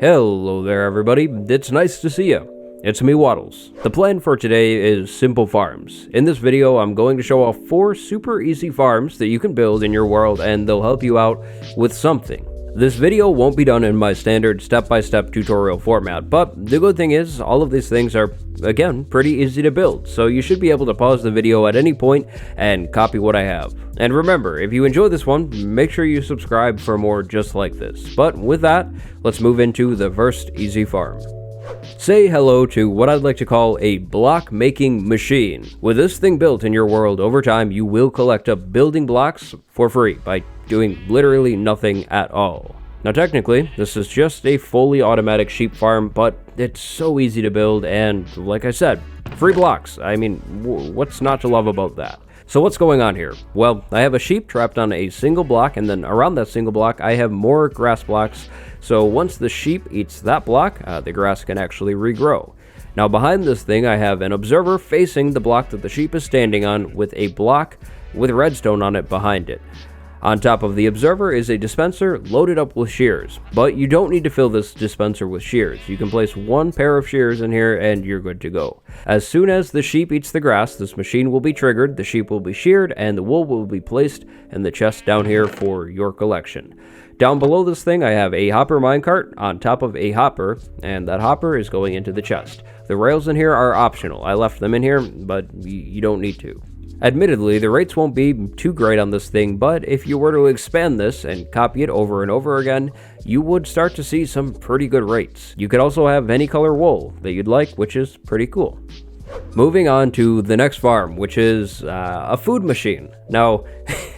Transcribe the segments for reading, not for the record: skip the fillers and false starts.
Hello there everybody, it's nice to see you. It's me Waddles. The plan for today is simple farms. In this video I'm going to show off 4 super easy farms that you can build in your world and they'll help you out with something. This video won't be done in my standard step-by-step tutorial format, but the good thing is all of these things are, again, pretty easy to build, so you should be able to pause the video at any point and copy what I have. And remember, if you enjoy this one, make sure you subscribe for more just like this. But with that, let's move into the first easy farm. Say hello to what I'd like to call a block making machine. With this thing built in your world over time, you will collect up building blocks for free by doing literally nothing at all. Now technically, this is just a fully automatic sheep farm, but it's so easy to build and, like I said, free blocks. I mean, what's not to love about that? So what's going on here? Well, I have a sheep trapped on a single block, and then around that single block I have more grass blocks. So once the sheep eats that block, the grass can actually regrow. Now behind this thing I have an observer facing the block that the sheep is standing on with a block with redstone on it behind it. On top of the observer is a dispenser loaded up with shears, but you don't need to fill this dispenser with shears. You can place 1 pair of shears in here and you're good to go. As soon as the sheep eats the grass, this machine will be triggered, the sheep will be sheared, and the wool will be placed in the chest down here for your collection. Down below this thing I have a hopper minecart on top of a hopper, and that hopper is going into the chest. The rails in here are optional. I left them in here, but you don't need to. Admittedly, the rates won't be too great on this thing, but if you were to expand this and copy it over and over again, you would start to see some pretty good rates. You could also have any color wool that you'd like, which is pretty cool. Moving on to the next farm, which is a food machine. Now,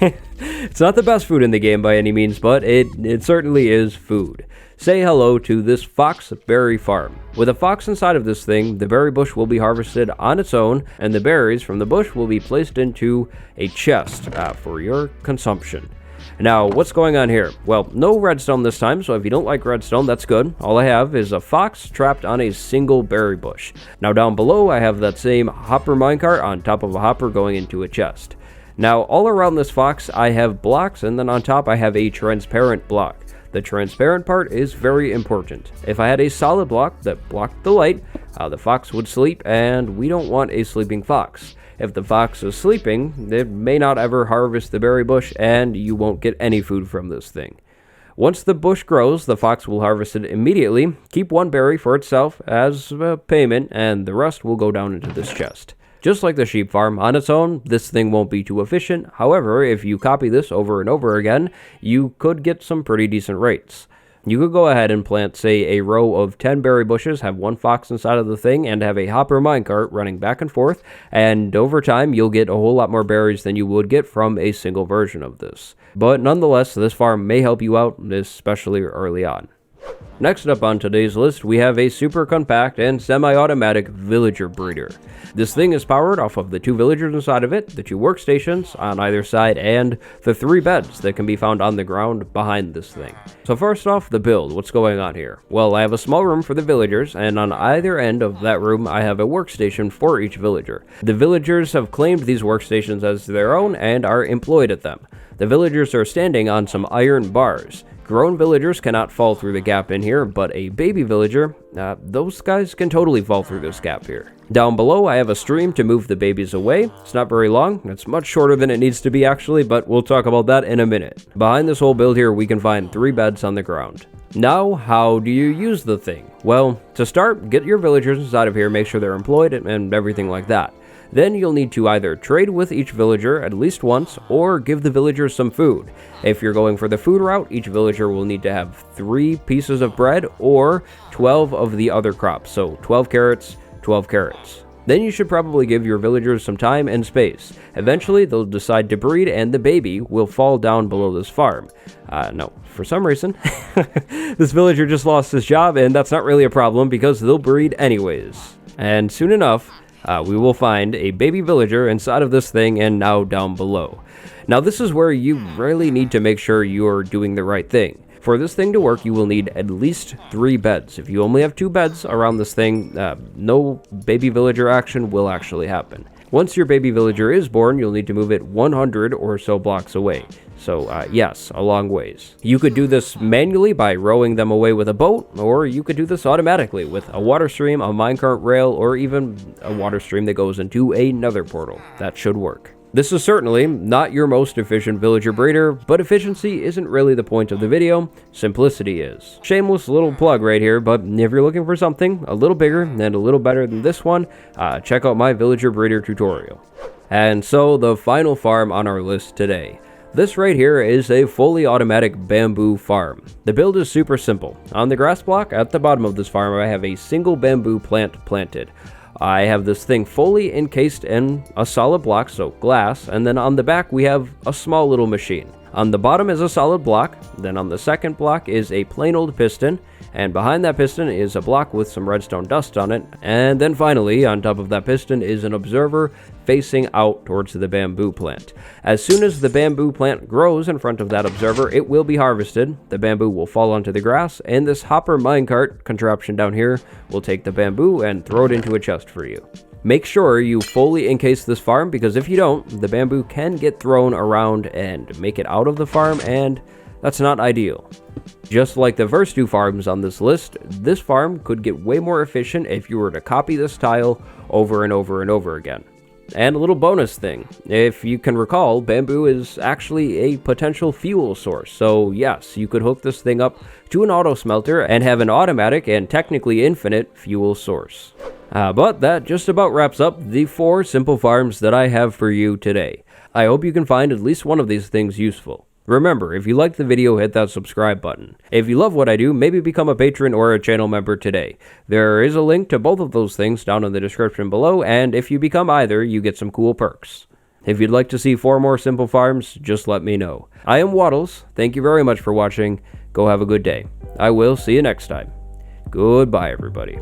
it's not the best food in the game by any means, but it certainly is food. Say hello to this fox berry farm. With a fox inside of this thing, the berry bush will be harvested on its own, and the berries from the bush will be placed into a chest for your consumption. Now, what's going on here? Well, no redstone this time, so if you don't like redstone, that's good. All I have is a fox trapped on a single berry bush. Now, down below, I have that same hopper minecart on top of a hopper going into a chest. Now, all around this fox, I have blocks, and then on top, I have a transparent block. The transparent part is very important. If I had a solid block that blocked the light, the fox would sleep, and we don't want a sleeping fox. If the fox is sleeping, it may not ever harvest the berry bush, and you won't get any food from this thing. Once the bush grows, the fox will harvest it immediately, keep 1 berry for itself as payment, and the rest will go down into this chest. Just like the sheep farm, on its own, this thing won't be too efficient. However, if you copy this over and over again, you could get some pretty decent rates. You could go ahead and plant, say, a row of 10 berry bushes, have 1 fox inside of the thing, and have a hopper minecart running back and forth, and over time, you'll get a whole lot more berries than you would get from a single version of this. But nonetheless, this farm may help you out, especially early on. Next up on today's list, we have a super compact and semi-automatic villager breeder. This thing is powered off of the 2 villagers inside of it, the 2 workstations on either side, and the 3 beds that can be found on the ground behind this thing. So first off, the build. What's going on here? Well, I have a small room for the villagers, and on either end of that room, I have a workstation for each villager. The villagers have claimed these workstations as their own and are employed at them. The villagers are standing on some iron bars. Grown villagers cannot fall through the gap in here, but a baby villager, those guys can totally fall through this gap here. Down below, I have a stream to move the babies away. It's not very long. It's much shorter than it needs to be actually, but we'll talk about that in a minute. Behind this whole build here, we can find 3 beds on the ground. Now, how do you use the thing? Well, to start, get your villagers inside of here, make sure they're employed and everything like that. Then you'll need to either trade with each villager at least once, or give the villagers some food. If you're going for the food route, each villager will need to have 3 pieces of bread, or 12 of the other crops, so 12 carrots, 12 carrots. Then you should probably give your villagers some time and space. Eventually, they'll decide to breed, and the baby will fall down below this farm. No, for some reason, this villager just lost his job, and that's not really a problem, because they'll breed anyways. And soon enough, we will find a baby villager inside of this thing and now down below. Now this is where you really need to make sure you're doing the right thing. For this thing to work, you will need at least 3 beds. If you only have 2 beds around this thing, no baby villager action will actually happen. Once your baby villager is born, you'll need to move it 100 or so blocks away. So yes, a long ways. You could do this manually by rowing them away with a boat, or you could do this automatically with a water stream, a minecart rail, or even a water stream that goes into another portal. That should work. This is certainly not your most efficient villager breeder, but efficiency isn't really the point of the video, simplicity is. Shameless little plug right here, but if you're looking for something a little bigger and a little better than this one, check out my villager breeder tutorial. And so the final farm on our list today. This right here is a fully automatic bamboo farm. The build is super simple. On the grass block at the bottom of this farm, I have a single bamboo plant planted. I have this thing fully encased in a solid block, so glass, and then on the back we have a small little machine. On the bottom is a solid block, then on the second block is a plain old piston, and behind that piston is a block with some redstone dust on it, and then finally on top of that piston is an observer facing out towards the bamboo plant. As soon as the bamboo plant grows in front of that observer, it will be harvested, the bamboo will fall onto the grass, and this hopper minecart contraption down here will take the bamboo and throw it into a chest for you. Make sure you fully encase this farm, because if you don't, the bamboo can get thrown around and make it out of the farm, and that's not ideal. Just like the first two farms on this list, this farm could get way more efficient if you were to copy this tile over and over and over again. And a little bonus thing, if you can recall, bamboo is actually a potential fuel source, so yes, you could hook this thing up to an auto smelter and have an automatic and technically infinite fuel source. But that just about wraps up the 4 simple farms that I have for you today. I hope you can find at least one of these things useful. Remember, if you liked the video, hit that subscribe button. If you love what I do, maybe become a patron or a channel member today. There is a link to both of those things down in the description below, and if you become either, you get some cool perks. If you'd like to see 4 more simple farms, just let me know. I am Waddles, thank you very much for watching, go have a good day. I will see you next time. Goodbye everybody.